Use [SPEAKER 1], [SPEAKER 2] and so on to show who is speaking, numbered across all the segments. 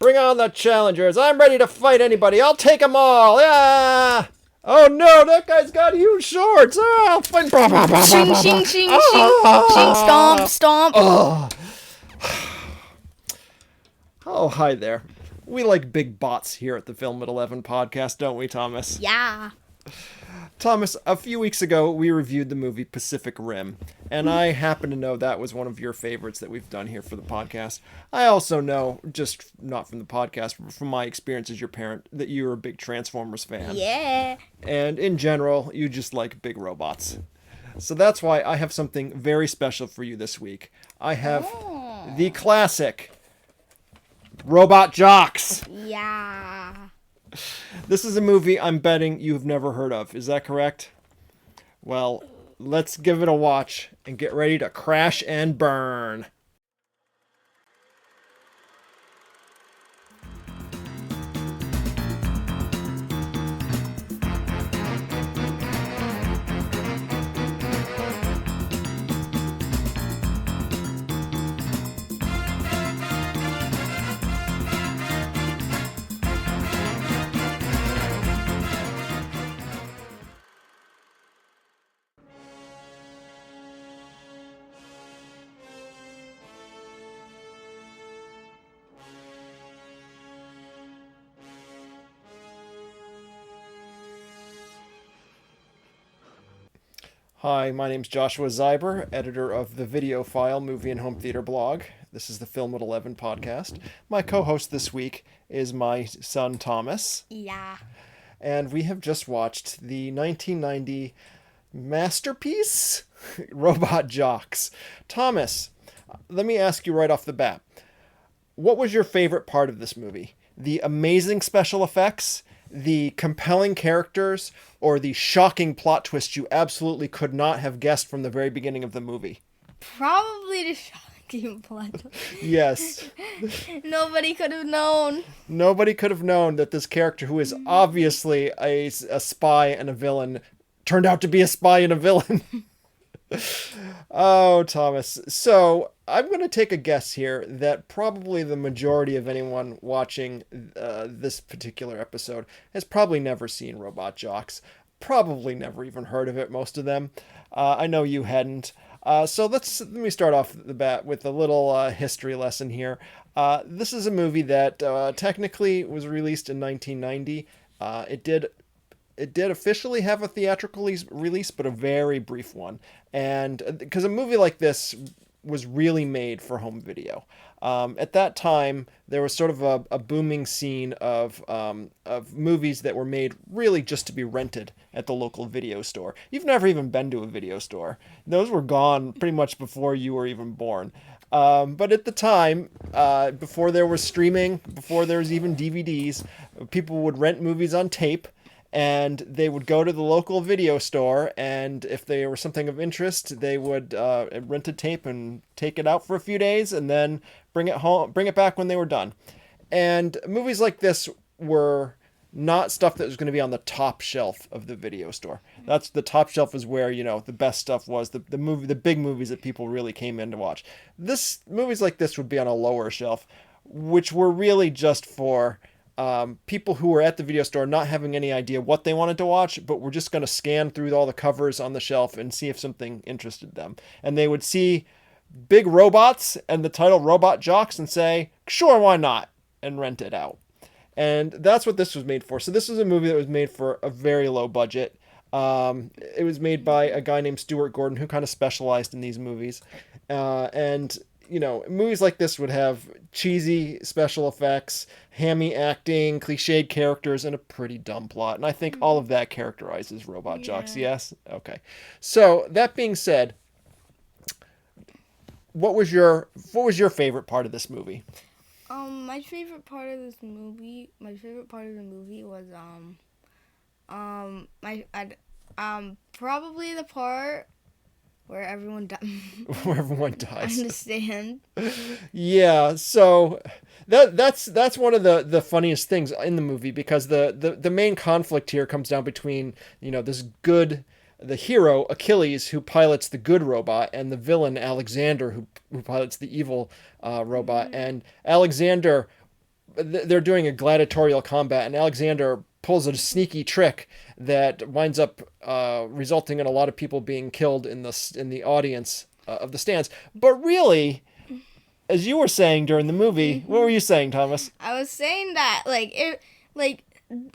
[SPEAKER 1] Bring on the challengers. I'm ready to fight anybody. I'll take them all. Yeah. Oh no, that guy's got huge swords. I'll fight.
[SPEAKER 2] Shing, shing, shing, shing, shing, stomp, stomp.
[SPEAKER 1] Oh, hi there. We like big bots here at the Film at 11 podcast, don't we, Thomas?
[SPEAKER 2] Yeah.
[SPEAKER 1] Thomas, a few weeks ago, we reviewed the movie Pacific Rim, and I happen to know that was one of your favorites that we've done here for the podcast. I also know, just not from the podcast, but from my experience as your parent, that you're a big Transformers fan.
[SPEAKER 2] Yeah.
[SPEAKER 1] And in general, you just like big robots. So that's why I have something very special for you this week. I have the classic Robot Jox.
[SPEAKER 2] Yeah.
[SPEAKER 1] This is a movie I'm betting you've never heard of. Is that correct? Well, let's give it a watch and get ready to crash and burn. Hi, my name's Joshua Zeiber, editor of the Video File Movie and Home Theater blog. This is the Film at 11 podcast. My co-host this week is my son Thomas.
[SPEAKER 2] Yeah.
[SPEAKER 1] And we have just watched the 1990 masterpiece, Robot Jox. Thomas, let me ask you right off the bat. What was your favorite part of this movie? The amazing special effects, the compelling characters, or the shocking plot twist you absolutely could not have guessed from the very beginning of the movie?
[SPEAKER 2] Probably the shocking plot.
[SPEAKER 1] Yes.
[SPEAKER 2] Nobody could have known.
[SPEAKER 1] Nobody could have known that this character, who is obviously a spy and a villain, turned out to be a spy and a villain. Oh, Thomas. So I'm going to take a guess here that probably the majority of anyone watching this particular episode has probably never seen Robot Jox. Probably never even heard of it, most of them. I know you hadn't. So let me start off the bat with a little history lesson here. This is a movie that technically was released in 1990. It did officially have a theatrical release, but a very brief one. And because a movie like this was really made for home video. At that time, there was sort of a booming scene of movies that were made really just to be rented at the local video store. You've never even been to a video store. Those were gone pretty much before you were even born. But at the time, before there was streaming, before there was even DVDs, people would rent movies on tape. And they would go to the local video store, and if they were something of interest, they would rent a tape and take it out for a few days, and then bring it back when they were done. And movies like this were not stuff that was going to be on the top shelf of the video store. That's the top shelf is where, the best stuff was, the big movies that people really came in to watch. Movies like this would be on a lower shelf, which were really just for people who were at the video store not having any idea what they wanted to watch, but were just going to scan through all the covers on the shelf and see if something interested them. And they would see big robots and the title Robot Jox and say, sure, why not? And rent it out. And that's what this was made for. So this was a movie that was made for a very low budget. It was made by a guy named Stuart Gordon who kind of specialized in these movies. And movies like this would have cheesy special effects, hammy acting, cliched characters, and a pretty dumb plot. And I think all of that characterizes Robot Jox, yes? Okay. So, that being said, what was your favorite part of this movie?
[SPEAKER 2] My favorite part of the movie was probably the part where everyone
[SPEAKER 1] where everyone dies.
[SPEAKER 2] I understand.
[SPEAKER 1] Yeah, so that's one of the funniest things in the movie, because the main conflict here comes down between, the hero Achilles, who pilots the good robot, and the villain Alexander, who pilots the evil robot. And Alexander they're doing a gladiatorial combat, and Alexander pulls a sneaky trick that winds up resulting in a lot of people being killed in the audience of the stands. But really, as you were saying during the movie, what were you saying, Thomas?
[SPEAKER 2] I was saying that like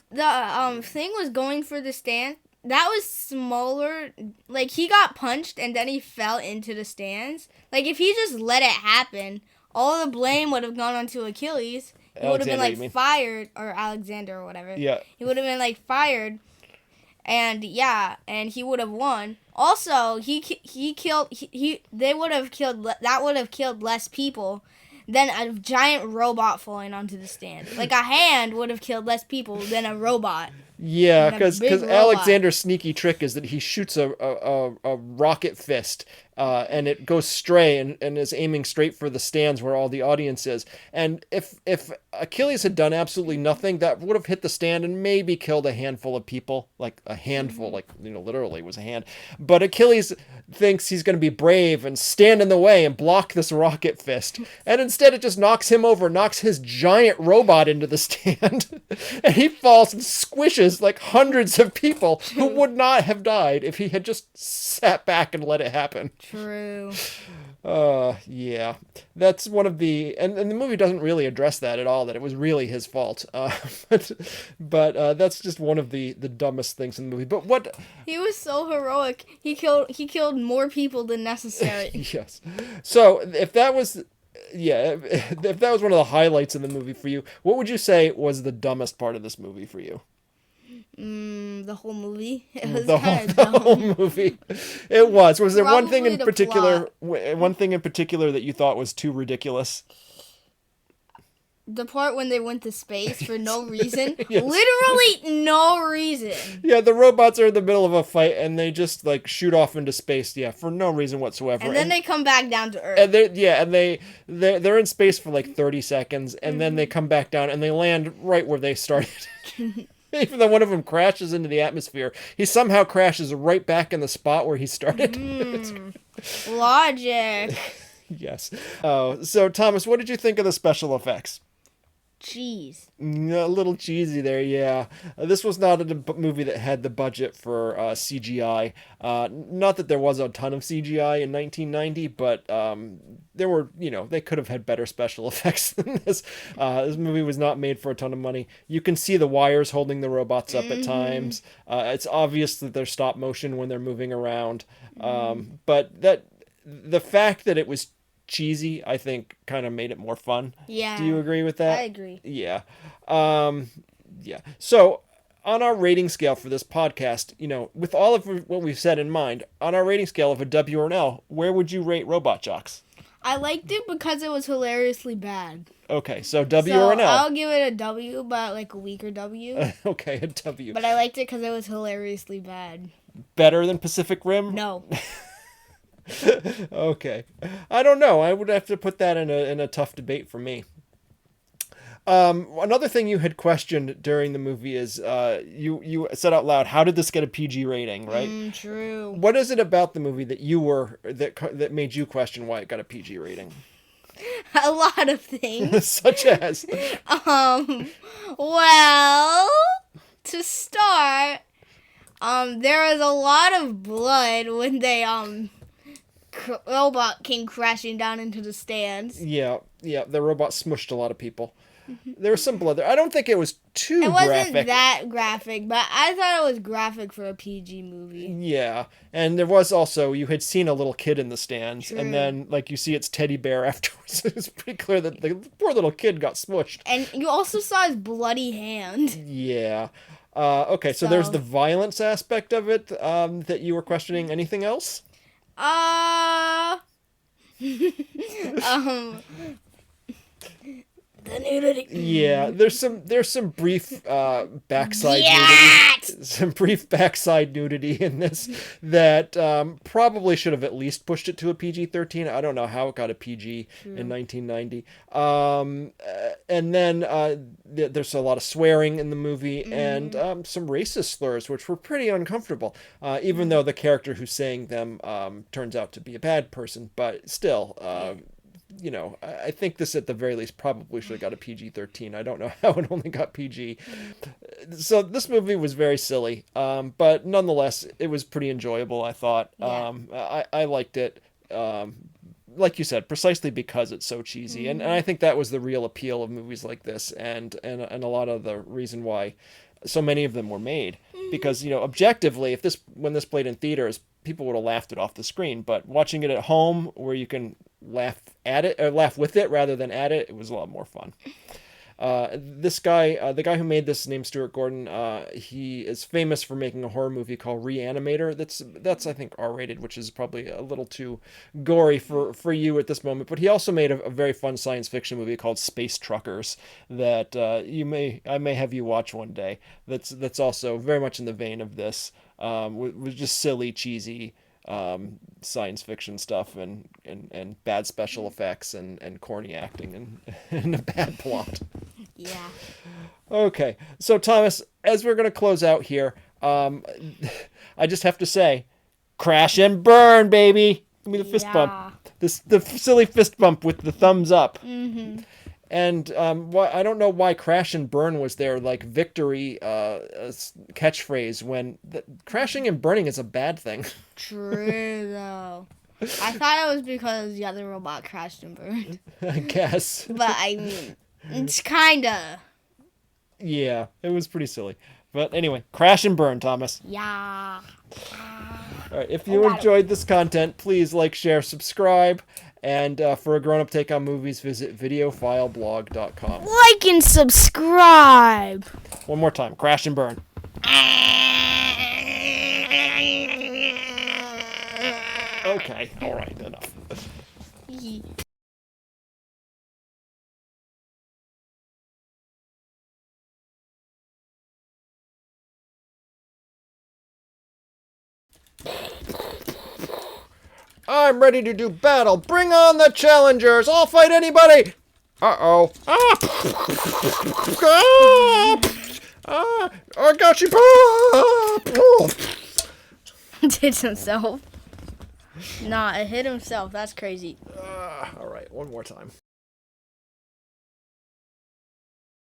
[SPEAKER 2] the thing was going for the stand. That was smaller. Like he got punched and then he fell into the stands. Like if he just let it happen, all the blame would have gone onto Achilles. He would have been
[SPEAKER 1] Alexander, you mean?
[SPEAKER 2] fired, or Alexander or whatever.
[SPEAKER 1] Yeah.
[SPEAKER 2] He would have been like fired, and yeah, and he would have won. Also, he killed they would have killed that would have killed less people than a giant robot falling onto the stand. Like a hand would have killed less people than a robot.
[SPEAKER 1] Yeah,
[SPEAKER 2] And a
[SPEAKER 1] because
[SPEAKER 2] big robot.
[SPEAKER 1] Alexander's sneaky trick is that he shoots a rocket fist, and it goes stray and is aiming straight for the stands where all the audience is. And if Achilles had done absolutely nothing, that would have hit the stand and maybe killed a handful of people, like a handful, like literally was a hand. But Achilles thinks he's going to be brave and stand in the way and block this rocket fist, and instead it just knocks him over, knocks his giant robot into the stand, and he falls and squishes like hundreds of people who would not have died if he had just sat back and let it happen.
[SPEAKER 2] True.
[SPEAKER 1] Yeah, that's one of and the movie doesn't really address that at all, that it was really his fault. But that's just one of the dumbest things in the movie. But what?
[SPEAKER 2] He was so heroic. He killed more people than necessary.
[SPEAKER 1] Yes. So if that was, yeah, if that was one of the highlights in the movie for you, what would you say was the dumbest part of this movie for you?
[SPEAKER 2] The whole movie. It was
[SPEAKER 1] The
[SPEAKER 2] kind of
[SPEAKER 1] the
[SPEAKER 2] dumb.
[SPEAKER 1] whole movie. It was. Was there one thing
[SPEAKER 2] Probably
[SPEAKER 1] in
[SPEAKER 2] the
[SPEAKER 1] particular? One thing in particular that you thought was too ridiculous?
[SPEAKER 2] The part when they went to space for no reason.
[SPEAKER 1] Yes.
[SPEAKER 2] Literally no reason.
[SPEAKER 1] Yeah, the robots are in the middle of a fight and they just like shoot off into space. Yeah, for no reason whatsoever.
[SPEAKER 2] And then they come back down to Earth.
[SPEAKER 1] And they're in space for like 30 seconds, and then they come back down and they land right where they started. Even though one of them crashes into the atmosphere, he somehow crashes right back in the spot where he started.
[SPEAKER 2] Logic.
[SPEAKER 1] Yes. Oh, so Thomas, what did you think of the special effects?
[SPEAKER 2] Jeez.
[SPEAKER 1] A little cheesy there, yeah. This was not a movie that had the budget for CGI. Not that there was a ton of CGI in 1990, but there were, they could have had better special effects than this. This movie was not made for a ton of money. You can see the wires holding the robots up at times. It's obvious that they're stop motion when they're moving around. But the fact that it was cheesy, I think, kind of made it more fun.
[SPEAKER 2] Yeah.
[SPEAKER 1] Do you agree with that?
[SPEAKER 2] I agree.
[SPEAKER 1] Yeah. Yeah. So on our rating scale for this podcast, with all of what we've said in mind, on our rating scale of a W or an L, where would you rate Robot Jox?
[SPEAKER 2] I liked it because it was hilariously bad.
[SPEAKER 1] Okay, so W or an L?
[SPEAKER 2] I'll give it a W, but like a weaker W.
[SPEAKER 1] Okay, a W.
[SPEAKER 2] But I liked it because it was hilariously bad.
[SPEAKER 1] Better than Pacific Rim?
[SPEAKER 2] No.
[SPEAKER 1] Okay. I don't know. I would have to put that in a tough debate for me. Another thing you had questioned during the movie is you said out loud, how did this get a PG rating, right?
[SPEAKER 2] True.
[SPEAKER 1] What is it about the movie that made you question why it got a PG rating?
[SPEAKER 2] A lot of things.
[SPEAKER 1] Such as?
[SPEAKER 2] Well, to start, there was a lot of blood when they robot came crashing down into the stands.
[SPEAKER 1] Yeah, the robot smushed a lot of people. There was some blood there. I don't think it was too
[SPEAKER 2] It wasn't
[SPEAKER 1] graphic.
[SPEAKER 2] that graphic, but I thought it was graphic for a PG movie.
[SPEAKER 1] Yeah, and there was also, you had seen a little kid in the stands,
[SPEAKER 2] True.
[SPEAKER 1] and then like you see its teddy bear afterwards. It's pretty clear that the poor little kid got smushed.
[SPEAKER 2] And you also saw his bloody hand.
[SPEAKER 1] Yeah. Okay, so there's the violence aspect of it that you were questioning. Anything else?
[SPEAKER 2] The nudity.
[SPEAKER 1] Yeah, there's some brief backside
[SPEAKER 2] Yes!
[SPEAKER 1] nudity, some brief backside nudity in this that probably should have at least pushed it to a PG-13. I don't know how it got a PG in 1990. And then there's a lot of swearing in the movie and some racist slurs, which were pretty uncomfortable. Even though the character who's saying them turns out to be a bad person, but still. you know, I think this at the very least probably should have got a PG-13. I don't know how it only got PG. So this movie was very silly, but nonetheless, it was pretty enjoyable, I thought.
[SPEAKER 2] Yeah.
[SPEAKER 1] I liked it. Like you said, precisely because it's so cheesy, and I think that was the real appeal of movies like this, and a lot of the reason why so many of them were made. Because you know, objectively, if this when this played in theaters, people would have laughed it off the screen. But watching it at home, where you can laugh at it or laugh with it rather than at it, it was a lot more fun. This guy, the guy who made this, named Stuart Gordon, he is famous for making a horror movie called Reanimator. That's I think R-rated, which is probably a little too gory for you at this moment. But he also made a very fun science fiction movie called Space Truckers that I may have you watch one day. That's also very much in the vein of this, with just silly, cheesy science fiction stuff and bad special effects and corny acting and a bad plot.
[SPEAKER 2] Yeah.
[SPEAKER 1] Okay, so Thomas, as we're gonna close out here, I just have to say, crash and burn, baby. Give me the fist bump. The silly fist bump with the thumbs up.
[SPEAKER 2] Mm-hmm.
[SPEAKER 1] And why I don't know why crash and burn was their like victory catchphrase when crashing and burning is a bad thing.
[SPEAKER 2] True, though. I thought it was because the other robot crashed and burned.
[SPEAKER 1] I guess.
[SPEAKER 2] But, I mean, it's kinda.
[SPEAKER 1] Yeah, it was pretty silly. But anyway, crash and burn, Thomas.
[SPEAKER 2] Yeah.
[SPEAKER 1] All right, if you enjoyed this content, please like, share, subscribe. And for a grown-up take on movies, visit videofileblog.com.
[SPEAKER 2] Like and subscribe.
[SPEAKER 1] One more time, crash and burn. Okay, all right, enough. I'm ready to do battle. Bring on the challengers. I'll fight anybody. Uh-oh. I got you.
[SPEAKER 2] Did himself. Nah, it hit himself. That's crazy.
[SPEAKER 1] All right, one more time.